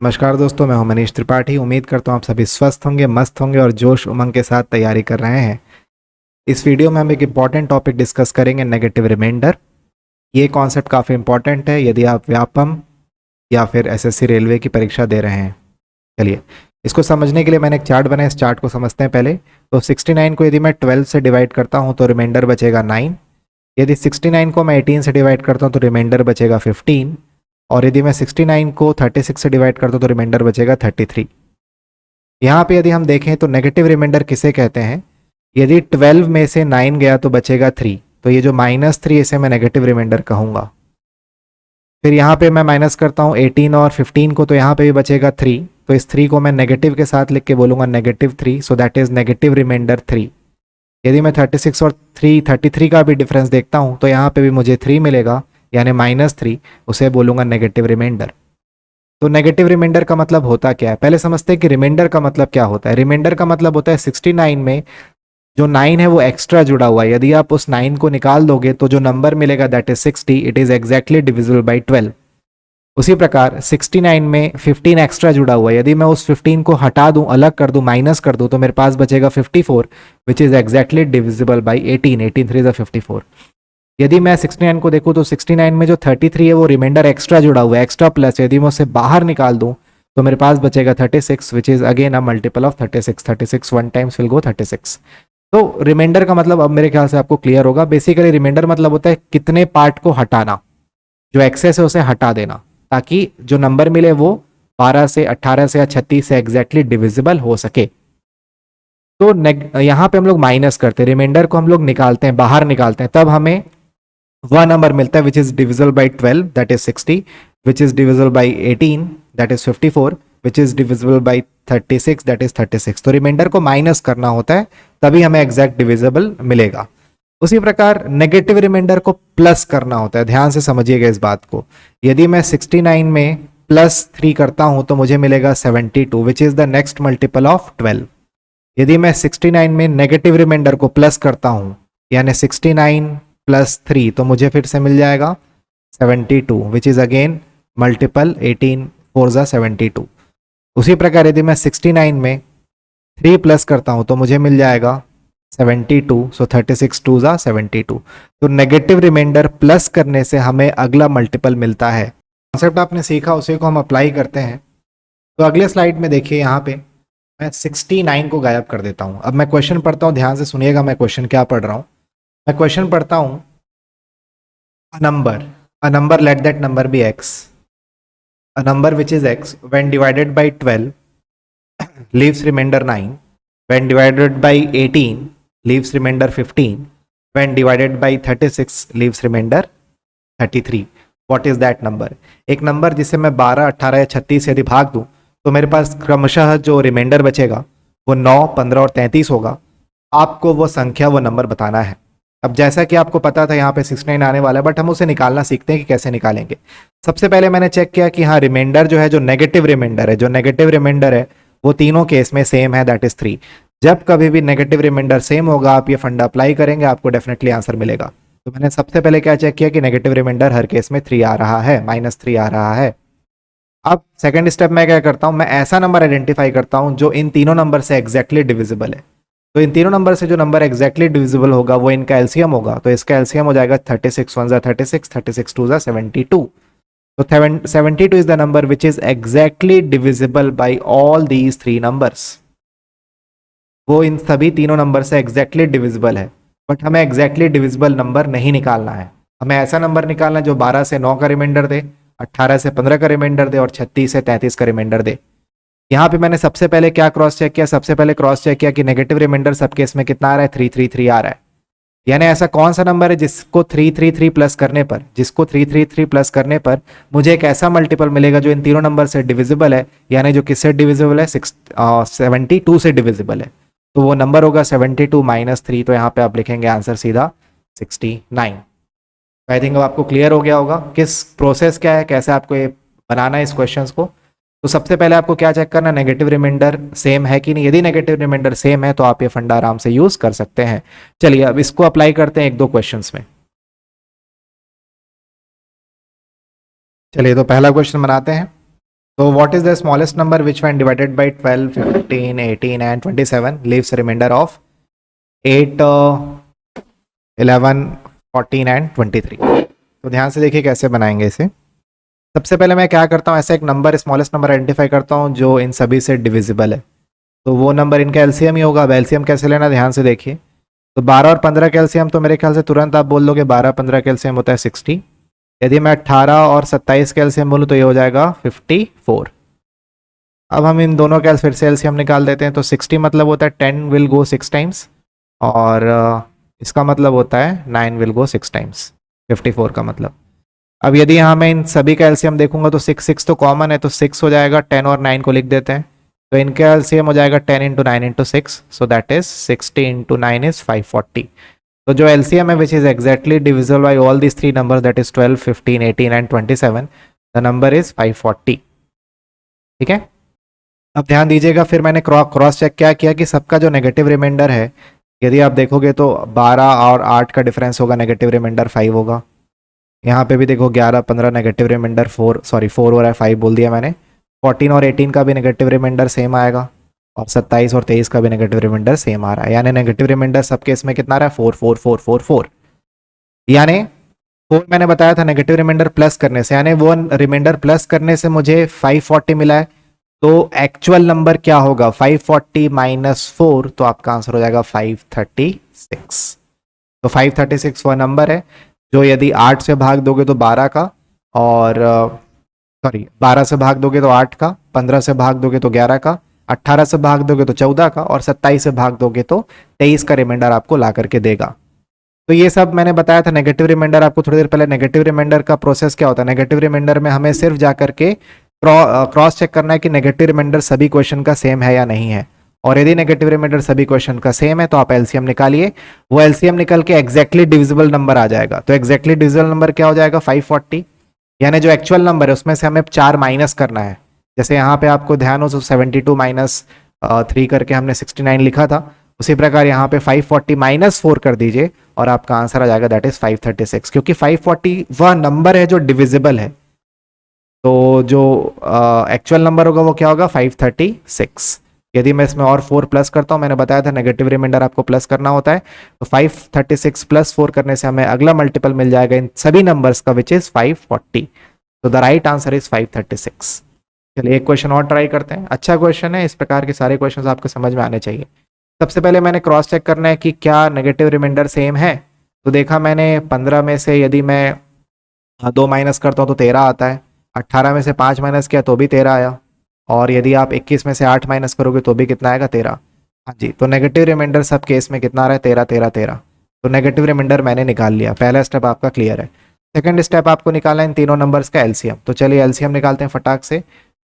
नमस्कार दोस्तों, मैं हूं मनीष त्रिपाठी। उम्मीद करता हूं आप सभी स्वस्थ होंगे, मस्त होंगे और जोश उमंग के साथ तैयारी कर रहे हैं। इस वीडियो में हम एक इम्पॉर्टेंट टॉपिक डिस्कस करेंगे, नेगेटिव रिमाइंडर। ये कॉन्सेप्ट काफ़ी इंपॉर्टेंट है यदि आप व्यापम या फिर एसएससी रेलवे की परीक्षा दे रहे हैं। चलिए, इसको समझने के लिए मैंने एक चार्ट बनाया। इस चार्ट को समझते हैं पहले। तो 69 को यदि मैं 12 से डिवाइड करता हूँ तो रिमाइंडर बचेगा 9। यदि 69 को मैं 18 से डिवाइड करता हूँ तो रिमाइंडर बचेगा 15। और यदि मैं 69 को 36 से डिवाइड करता हूँ तो रिमाइंडर बचेगा 33। यहाँ पे यदि हम देखें तो नेगेटिव रिमाइंडर किसे कहते हैं? यदि 12 में से 9 गया तो बचेगा 3, तो ये जो -3 इसे मैं नेगेटिव रिमाइंडर कहूँगा। फिर यहाँ पे मैं माइनस करता हूँ 18 और 15 को, तो यहाँ पे भी बचेगा 3। तो इस 3 को मैं नेगेटिव के साथ लिख के बोलूँगा -3, so that is negative remainder 3। यदि मैं 36 और 33 का भी डिफरेंस देखता हूँ तो यहाँ पे भी मुझे 3 मिलेगा, यानी -3, उसे बोलूँगा नेगेटिव रिमाइंडर। तो नेगेटिव रिमाइंडर का मतलब होता क्या है, पहले समझते हैं कि रिमाइंडर का मतलब क्या होता है। रिमाइंडर का मतलब होता है 69 में जो 9 है वो एक्स्ट्रा जुड़ा हुआ है। यदि आप उस 9 को निकाल दोगे तो जो नंबर मिलेगा that is 60, it is exactly divisible by 12। उसी प्रकार 69 में 15 एक्स्ट्रा जुड़ा हुआ है। यदि मैं उस 15 को हटा दूं, अलग कर दूं, माइनस कर दूं, तो मेरे पास बचेगा 54, which is exactly divisible by 18। 18 3 is 54। यदि मैं 69 को देखूं तो 69 में जो 33 है वो रिमाइंडर एक्स्ट्रा जुड़ा हुआ है, एक्स्ट्रा प्लस। यदि मैं उसे बाहर निकाल दूं तो मेरे पास बचेगा 36, which is again a multiple of 36। 36 one times will go 36। तो रिमाइंडर का मतलब अब मेरे ख्याल से आपको क्लियर होगा। बेसिकली रिमाइंडर मतलब होता है कितने पार्ट को हटाना, जो एक्सेस है उसे हटा देना, ताकि जो नंबर मिले वो 12 से 18 से या 36 से एग्जैक्टली डिविजिबल हो सके। तो यहाँ पे हम लोग माइनस करते हैं, रिमाइंडर को हम लोग निकालते हैं, बाहर निकालते हैं, तब हमें वह नंबर मिलता है which is divisible by 12, that is 60, which is divisible by 18, that is 54, which is divisible by 36, that is 36। तो रिमाइंडर को माइनस करना होता है, तभी हमें एग्जैक्ट डिविजिबल मिलेगा। उसी प्रकार नेगेटिव रिमाइंडर को प्लस करना होता है। ध्यान से समझिएगा इस बात को। यदि मैं 69 में +3 करता हूं तो मुझे मिलेगा 72, which is the next multiple of 12। यदि मैं 69 में नेगेटिव रिमाइंडर को प्लस करता हूं, यानी 69 + 3, तो मुझे फिर से मिल जाएगा 72, विच इज अगेन मल्टीपल 18 4 ज़ा 72। उसी प्रकार यदि मैं 69 में 3 प्लस करता हूं तो मुझे मिल जाएगा 72, सो 36 2 ज़ा 72। तो नेगेटिव रिमाइंडर प्लस करने से हमें अगला मल्टीपल मिलता है। कॉन्सेप्ट आपने सीखा, उसी को हम अप्लाई करते हैं। तो अगले स्लाइड में देखिए, यहाँ पे मैं 69 को गायब कर देता हूं। अब मैं क्वेश्चन पढ़ता हूं, ध्यान से सुनिएगा मैं क्वेश्चन क्या पढ़ रहा हूं। मैं क्वेश्चन पढ़ता हूं, a number let that number be x, a number which is x when divided by 12 leaves remainder 9, when divided by 18 leaves remainder 15, when divided by 36 leaves remainder 33। What is that number? एक number जिसे मैं 12, 18 या 36 यदि भाग दूं तो मेरे पास क्रमशः जो रिमाइंडर बचेगा वो 9, 15 और 33 होगा। आपको वो संख्या, वो नंबर बताना है। अब जैसा कि आपको पता था यहाँ पे 69 आने वाला है, बट हम उसे निकालना सीखते हैं कि कैसे निकालेंगे। सबसे पहले मैंने चेक किया कि हाँ, रिमाइंडर जो है, जो नेगेटिव रिमाइंडर है, वो तीनों केस में सेम है, दैट इज 3। जब कभी भी नेगेटिव रिमाइंडर सेम होगा, आप ये फंडा अप्लाई करेंगे, आपको डेफिनेटली आंसर मिलेगा। तो मैंने सबसे पहले क्या चेक किया कि नेगेटिव रिमाइंडर हर केस में 3 आ रहा है, -3 आ रहा है। अब सेकंड स्टेप में क्या करता हूं, मैं ऐसा नंबर आइडेंटिफाई करता हूं जो इन तीनों नंबर से एग्जैक्टली डिविजिबल है। तो इन तीनों नंबर से जो नंबर एग्जैक्टली डिविजिबल होगा वो इनका एलसीएम होगा। तो इसका एलसीएम हो जाएगा 36 1 ज़ा 36, 36 2 ज़ा 72। तो 72 is the number which is exactly divisible by all these 3 numbers. वो इन सभी तीनों नंबर से एग्जैक्टली डिविजिबल है, बट हमें एग्जैक्टली डिविजिबल नंबर नहीं निकालना है। हमें ऐसा नंबर निकालना है जो 12 से 9 का रिमाइंडर दे, 18 से 15 का रिमाइंडर दे और 36 से 33 का रिमाइंडर दे। यहाँ पे मैंने सबसे पहले क्या क्रॉस चेक किया? सबसे पहले क्रॉस चेक किया कि नेगेटिव रिमाइंडर सब केस में कितना आ रहा है, 333 आ रहा है। यानी ऐसा कौन सा नंबर है जिसको 333 प्लस करने पर मुझे एक ऐसा मल्टीपल मिलेगा जो इन तीनों नंबर से डिविजिबल है, यानी जो किससे डिविजिबल है, 72 से डिविजिबल है। तो वो नंबर होगा 72 - 3। तो यहाँ पे आप लिखेंगे आंसर सीधा 69। आई थिंक अब आपको क्लियर हो गया होगा किस प्रोसेस क्या है, कैसे आपको ये बनाना है इस क्वेश्चंस को। तो सबसे पहले आपको क्या चेक करना, नेगेटिव रिमाइंडर सेम है कि नहीं। यदि नेगेटिव रिमाइंडर सेम है तो आप ये फंडा आराम से यूज कर सकते हैं। चलिए अब इसको अप्लाई करते हैं 1-2 क्वेश्चंस में। चलिए तो पहला क्वेश्चन बनाते हैं। So what is the smallest number which when divided by 12, 15, 18 and 27 leaves a remainder of 8, 11, 14 and 23। तो ध्यान से देखिए कैसे बनाएंगे इसे। सबसे पहले मैं क्या करता हूँ, ऐसा एक नंबर स्मॉलेस्ट नंबर आइडेंटिफाई करता हूँ जो इन सभी से डिविजिबल है, तो वो नंबर इनका एलसीएम ही होगा। अब एलसीएम कैसे लेना, ध्यान से देखिए। तो 12 और 15 का एलसीएम तो मेरे ख्याल से तुरंत आप बोल दोगे 12 15 का एलसीएम होता है 60। यदि मैं 18 और 27 का एलसीएम बोलूँ तो ये हो जाएगा 54। अब हम इन दोनों का फिर से एलसीएम निकाल देते हैं। तो 60 मतलब होता है 10 विल गो 6 टाइम्स, और इसका मतलब होता है 9 विल गो 6 टाइम्स, 54 का मतलब। अब यदि यहाँ मैं इन सभी का एलसीएम देखूंगा तो 6 तो कॉमन है, तो 6 हो जाएगा, 10 और 9 को लिख देते हैं। तो इनका एलसीएम हो जाएगा 10 into 9 into 6, so that is 60 into 9 is 540। तो जो एलसीएम है which is exactly divisible by all these three numbers, that is 12, 15, 18 and 27, the number is 540। ठीक है, अब ध्यान दीजिएगा, फिर मैंने क्रॉस चेक क्या किया कि सबका जो नेगेटिव रिमाइंडर है, यदि आप देखोगे तो 12 और 8 का डिफरेंस होगा, नेगेटिव रिमाइंडर 5 होगा। यहाँ पे भी देखो 11 15 नेगेटिव रिमाइंडर 4 हो रहा है, 5 बोल दिया मैंने। 14 और 18 का भी नेगेटिव रिमाइंडर सेम आएगा, और 27 और 23 का भी नेगेटिव रिमाइंडर सेम आ रहा है। यानी नेगेटिव रिमाइंडर सबके इसमें कितना आ रहा है, 4 4 4 4 4। यानी 4 मैंने बताया था नेगेटिव रिमाइंडर प्लस करने से, यानी वो रिमाइंडर प्लस करने से मुझे 540 मिला है। तो एक्चुअल नंबर क्या होगा, 540 माइनस 4, तो आपका आंसर हो जाएगा 536। तो 536 वह नंबर है जो यदि 8 से भाग दोगे तो 12 का, और 12 से भाग दोगे तो 8 का, 15 से भाग दोगे तो 11 का, 18 से भाग दोगे तो 14 का, और 27 से भाग दोगे तो 23 का रिमाइंडर आपको ला करके देगा। तो ये सब मैंने बताया था नेगेटिव रिमाइंडर आपको थोड़ी देर पहले। नेगेटिव रिमाइंडर का प्रोसेस क्या होता है, नेगेटिव रिमाइंडर में हमें सिर्फ जाकर के क्रॉस चेक करना है कि नेगेटिव रिमाइंडर सभी क्वेश्चन का सेम है या नहीं है, और यदि नेगेटिव रिमाइंडर सभी क्वेश्चन का सेम है तो आप एलसीएम निकालिए। वो एलसीएम निकल के एग्जैक्टली डिविजिबल नंबर आ जाएगा। तो एग्जैक्टली डिविजिबल नंबर क्या हो जाएगा, 540। यानी जो एक्चुअल नंबर है उसमें से हमें 4 माइनस करना है। जैसे यहाँ पे आपको ध्यान हो तो 72 माइनस 3 करके हमने 69 लिखा था, उसी प्रकार यहाँ पे 540 माइनस 4 कर दीजिए और आपका आंसर आ जाएगा, दैट इज 536। क्योंकि 540 वह नंबर है जो डिविजिबल है, तो जो एक्चुअल नंबर होगा वो क्या होगा, 536। यदि मैं इसमें और 4 प्लस करता हूं, मैंने बताया था नेगेटिव रिमाइंडर आपको प्लस करना होता है, तो 536 प्लस 4 करने से हमें अगला मल्टीपल मिल जाएगा इन सभी नंबर्स का, विच इज 540। तो द राइट आंसर इज 536। चलिए एक क्वेश्चन और ट्राई करते हैं। अच्छा क्वेश्चन है, इस प्रकार के सारे क्वेश्चन आपको समझ में आने चाहिए। सबसे पहले मैंने क्रॉस चेक करना है कि क्या नेगेटिव रिमाइंडर सेम है। तो देखा मैंने 15 में से यदि मैं 2 माइनस करता हूँ तो 13 आता है, 18 में से 5 माइनस किया तो भी 13 आया, और यदि आप 21 में से 8 माइनस करोगे तो भी कितना आएगा, 13। हाँ जी, तो नेगेटिव रिमाइंडर सब केस में कितना आ रहा है, 13 13 13। तो नेगेटिव रिमाइंडर मैंने निकाल लिया, पहला स्टेप आपका क्लियर है। सेकंड स्टेप आपको निकालना है इन तीनों नंबर्स का एलसीएम। तो चलिए एलसीएम निकालते हैं फटाक से।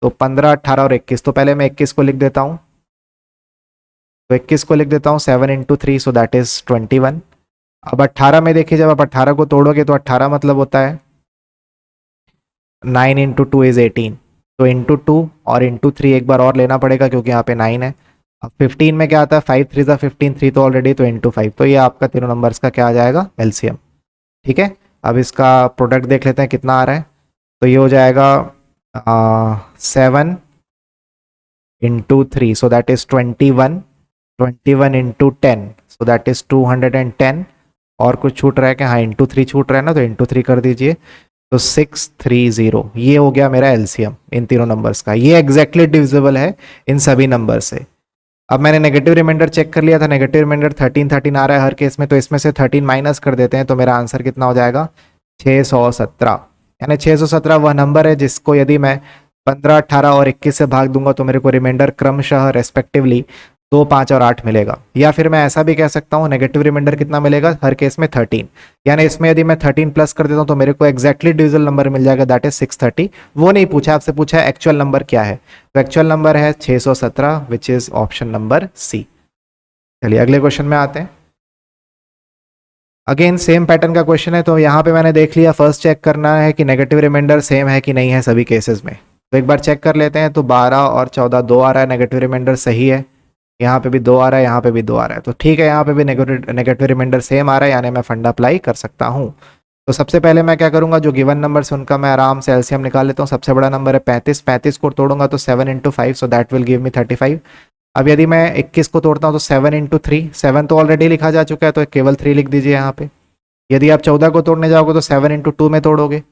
तो 15 18 और 21, तो पहले मैं 21 को लिख देता हूँ। तो 21 को लिख देता हूँ 7 इंटू 3, सो दैट इज 21। अब 18 में देखिए, जब आप 18 को तोड़ोगे तो 18 मतलब होता है 9 इंटू 2 इज 18। तो इंटू 2 और इंटू 3 एक बार और लेना पड़ेगा क्योंकि यहाँ पे 9 है। अब 15 में क्या आता है, 5 3 15, 3 तो ऑलरेडी, तो इंटू 5। तो ये आपका तीनों नंबर्स का क्या आ जाएगा, एलसीएम। ठीक है, अब इसका प्रोडक्ट देख लेते हैं कितना आ रहा है। तो ये हो जाएगा 7 into 3, so that is 21। 21 into 10, so that is 210। और कुछ छूट रहा है क्या, हाँ इंटू 3 छूट रहा है ना, तो इंटू 3 कर दीजिए। तो 630, ये हो गया मेरा एलसीएम इन तीनों नंबर्स का। ये एग्जैक्टली डिविजिबल है इन सभी नंबर से। अब मैंने नेगेटिव रिमाइंडर चेक कर लिया था, नेगेटिव रिमाइंडर 13 13 आ रहा है हर केस में, तो इसमें से 13 माइनस कर देते हैं, तो मेरा आंसर कितना हो जाएगा, 617। यानी 617 वह नंबर है जिसको यदि मैं 15 18 और 21 से भाग दूंगा तो मेरे को रिमाइंडर क्रमशः रेस्पेक्टिवली 2 5 और 8 मिलेगा। या फिर मैं ऐसा भी कह सकता हूँ नेगेटिव रिमाइंडर कितना मिलेगा, हर केस में 13। यानी इसमें यदि मैं 13 प्लस कर देता हूँ तो मेरे को एग्जैक्टली डिविजिबल नंबर मिल जाएगा, दैट इज 630। वो नहीं पूछा, आपसे पूछा है एक्चुअल नंबर क्या है, तो एक्चुअल नंबर है 617, which is option number C. चलिए अगले क्वेश्चन में आते हैं। अगेन सेम पैटर्न का क्वेश्चन है। तो यहाँ पे मैंने देख लिया, फर्स्ट चेक करना है कि नेगेटिव रिमाइंडर सेम है कि नहीं है सभी केसेस में। तो एक बार चेक कर लेते हैं। तो 12 और 14 2 आ रहा है, नेगेटिव रिमाइंडर सही है। यहाँ पे भी 2 आ रहा है, यहाँ पे भी 2 आ रहा है, तो ठीक है, यहाँ पे भी नेगेटिव रिमाइंडर सेम आ रहा है, यानी मैं फंडा अप्लाई कर सकता हूँ। तो सबसे पहले मैं क्या करूंगा, जो गिवन नंबर से उनका मैं आराम से एलसीएम निकाल लेता हूँ। सबसे बड़ा नंबर है 35, 35 को तोड़ूंगा तो 7 into 5, so that will give me 35। अब यदि मैं 21 को तोड़ता हूँ तो 7 इंटू 3, 7 तो ऑलरेडी लिखा जा चुका है तो केवल 3 लिख दीजिए यहाँ पे। यदि आप 14 को तोड़ने जाओगे तो 7 इंटू 2 में तोड़ोगे।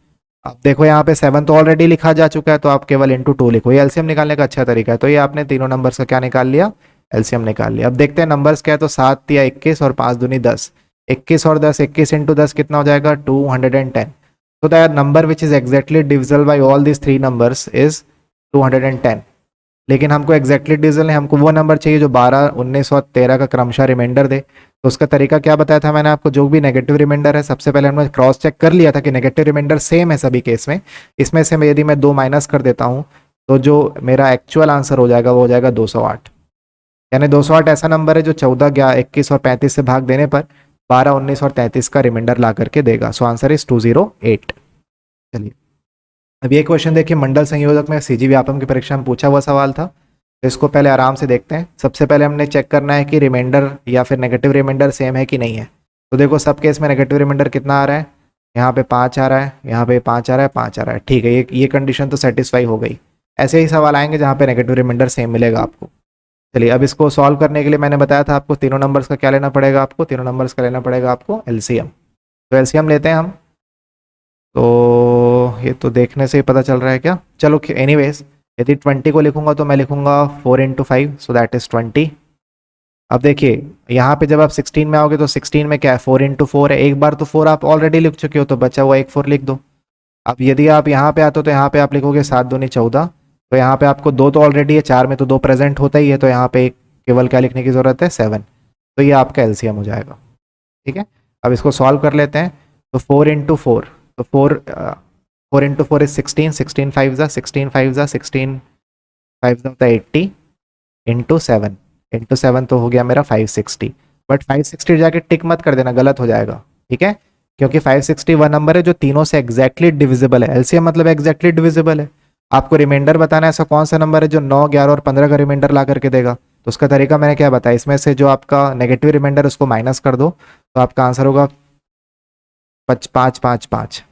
अब देखो यहाँ पे 7 तो ऑलरेडी लिखा जा चुका है तो आप केवल इंटू 2 लिखो। ये एलसीएम निकालने का अच्छा तरीका है। तो ये आपने तीनों नंबर्स का क्या निकाल लिया, एलसीएम निकाल लिया। अब देखते हैं नंबर्स क्या है। तो 7 या 21 और 5 दूनी 10, 21 और 10, 21 इंटू 10 कितना हो जाएगा 210। So the number which is exactly divisible by all these three numbers is 210। लेकिन हमको एग्जैक्टली डिविजल नहीं, हमको वो नंबर चाहिए जो 12, 19 और 13 का क्रमशः रिमाइंडर दे। तो उसका तरीका क्या बताया था मैंने आपको, जो भी नेगेटिव रिमाइंडर है सबसे पहले हमने क्रॉस चेक कर लिया था कि नेगेटिव रिमाइंडर सेम है सभी केस में। इसमें से यदि मैं 2 माइनस कर देता हूँ तो जो मेरा एक्चुअल आंसर हो जाएगा वो हो जाएगा 208। यानी 208 ऐसा नंबर है जो 14, 21 और 35 से भाग देने पर 12, 19 और 33 का रिमाइंडर ला करके देगा। So answer is 208। चलिए अब ये क्वेश्चन देखिए, मंडल संयोजक में सीजी व्यापम की परीक्षा में पूछा हुआ सवाल था। तो इसको पहले आराम से देखते हैं। सबसे पहले हमने चेक करना है कि रिमाइंडर या फिर नेगेटिव रिमाइंडर सेम है कि नहीं है। तो देखो सब केस में नेगेटिव रिमाइंडर कितना आ रहा है, यहाँ पे 5 आ रहा है, यहाँ पे 5 आ रहा है, 5 आ रहा है। ठीक है, ये कंडीशन तो सेटिस्फाई हो गई। ऐसे ही सवाल आएंगे जहाँ पे नेगेटिव रिमाइंडर सेम मिलेगा आपको। चलिए अब इसको सॉल्व करने के लिए मैंने बताया था आपको तीनों नंबर्स का क्या लेना पड़ेगा, आपको तीनों नंबर्स का लेना पड़ेगा आपको एलसीएम। तो एलसीएम लेते हैं हम। तो ये तो देखने से ही पता चल रहा है क्या, चलो एनीवेज यदि 20 को लिखूंगा तो मैं लिखूंगा 4 इंटू 5, सो दैट इज 20। अब देखिए यहाँ पे जब आप 16 में आओगे तो 16 में क्या है, 4 इंटू 4 है। एक बार तो 4 आप ऑलरेडी लिख चुके हो तो बचा हुआ एक 4 लिख दो। अब यदि आप यहाँ पे आते हो तो यहाँ पे आप लिखोगे 7 दूनी 14। तो यहाँ पे आपको 2 तो ऑलरेडी है, 4 में तो 2 प्रेजेंट होता ही है, तो यहाँ पे केवल क्या लिखने की जरूरत है 7। तो ये आपका एलसीएम हो जाएगा। ठीक है, अब इसको सॉल्व कर लेते हैं। तो 4 इंटू 4, तो 4 इंटू 4 इज 16, 16 5 जा 16 5 जा 16 5 होता है 80 इंटू 7, इंटू 7 तो हो गया मेरा 560। बट 560 जाके टिक मत कर देना, गलत हो जाएगा। ठीक है, क्योंकि 560 वह नंबर है जो तीनों से एग्जैक्टली डिविजिबल है। एलसीएम मतलब एग्जैक्टली डिविजिबल है। आपको रिमाइंडर बताना है ऐसा कौन सा नंबर है जो 9, 11 और 15 का रिमाइंडर ला करके देगा। तो उसका तरीका मैंने क्या बताया, इसमें से जो आपका नेगेटिव रिमाइंडर उसको माइनस कर दो तो आपका आंसर होगा 5 5 5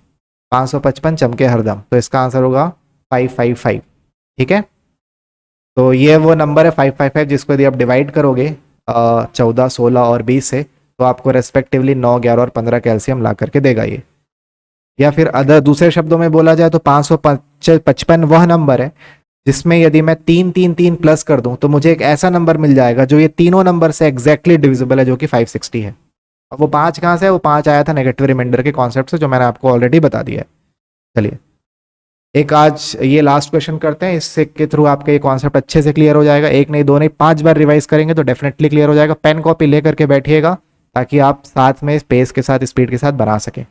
555 चमके हरदम। तो इसका आंसर होगा 555। ठीक है, तो ये वो नंबर है 555 जिसको यदि आप डिवाइड करोगे 14, 16 और 20 से तो आपको रेस्पेक्टिवली 9, 11 और 15 कैल्शियम ला करके देगा ये। या फिर अदर दूसरे शब्दों में बोला जाए तो 555 वह नंबर है जिसमें यदि मैं 3 3 3 प्लस कर दूं तो मुझे एक ऐसा नंबर मिल जाएगा जो ये तीनों नंबर से एग्जैक्टली डिविजिबल है, जो कि 560 है। अब वो 5 कहाँ से है, वो 5 आया था नेगेटिव रिमाइंडर के कॉन्सेप्ट से, जो मैंने आपको ऑलरेडी बता दिया है। चलिए एक आज ये लास्ट क्वेश्चन करते हैं, इससे के थ्रू आपका ये कॉन्सेप्ट अच्छे से क्लियर हो जाएगा। एक नहीं, दो नहीं, 5 बार रिवाइज करेंगे तो डेफिनेटली क्लियर हो जाएगा। पेन कॉपी लेकर के बैठिएगा ताकि आप साथ में स्पेस के साथ स्पीड के साथ बना सकें।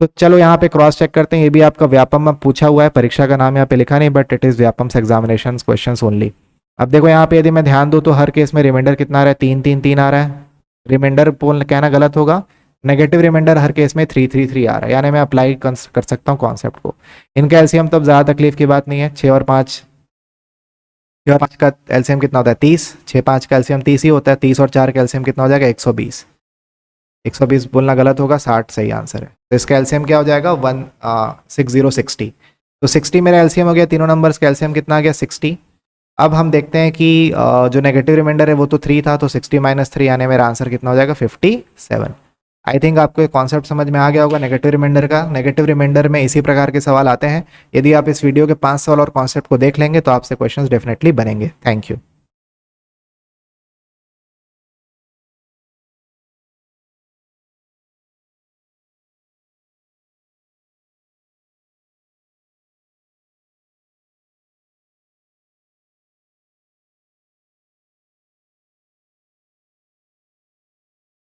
तो चलो यहाँ पे क्रॉस चेक करते हैं। ये भी आपका व्यापम में पूछा हुआ है, परीक्षा का नाम यहाँ पे लिखा नहीं, but it is Vyapam examination question only. अब देखो यहाँ पे यदि मैं ध्यान दूँ तो हर केस में रिमाइंडर कितना आ रहा है, 3 3 3 आ रहा है। रिमाइंडर बोल कहना गलत होगा, नेगेटिव रिमाइंडर हर केस में 3 3 3 आ रहा है, यानी मैं अप्लाई कर सकता हूँ कॉन्सेप्ट को। इनका एलसीएम तब ज़्यादा तकलीफ की बात नहीं है। 6 और 5, 6 और 5 का एलसीएम कितना होता है 30, 6 5 का एलसीएम 30 ही होता है। 30 और 4 का एलसीएम कितना हो जाएगा 120। 120 बोलना गलत होगा, 60 सही आंसर है। तो इसका एलसीएम क्या हो जाएगा 60। तो 60 मेरा एलसीएम हो गया। तीनों नंबर्स का एलसीएम कितना आ गया 60। अब हम देखते हैं कि जो नेगेटिव रिमाइंडर है वो तो 3 था, तो 60 माइनस 3 यानी मेरा आंसर कितना हो जाएगा 57। आई थिंक आपको एक कॉन्सेप्ट समझ में आ गया होगा नेगेटिव रिमाइंडर का। नेगेटिव रिमाइंडर में इसी प्रकार के सवाल आते हैं। यदि आप इस वीडियो के 5 सवाल और कॉन्सेप्ट को देख लेंगे तो आपसे क्वेश्चंस डेफिनेटली बनेंगे। Thank you.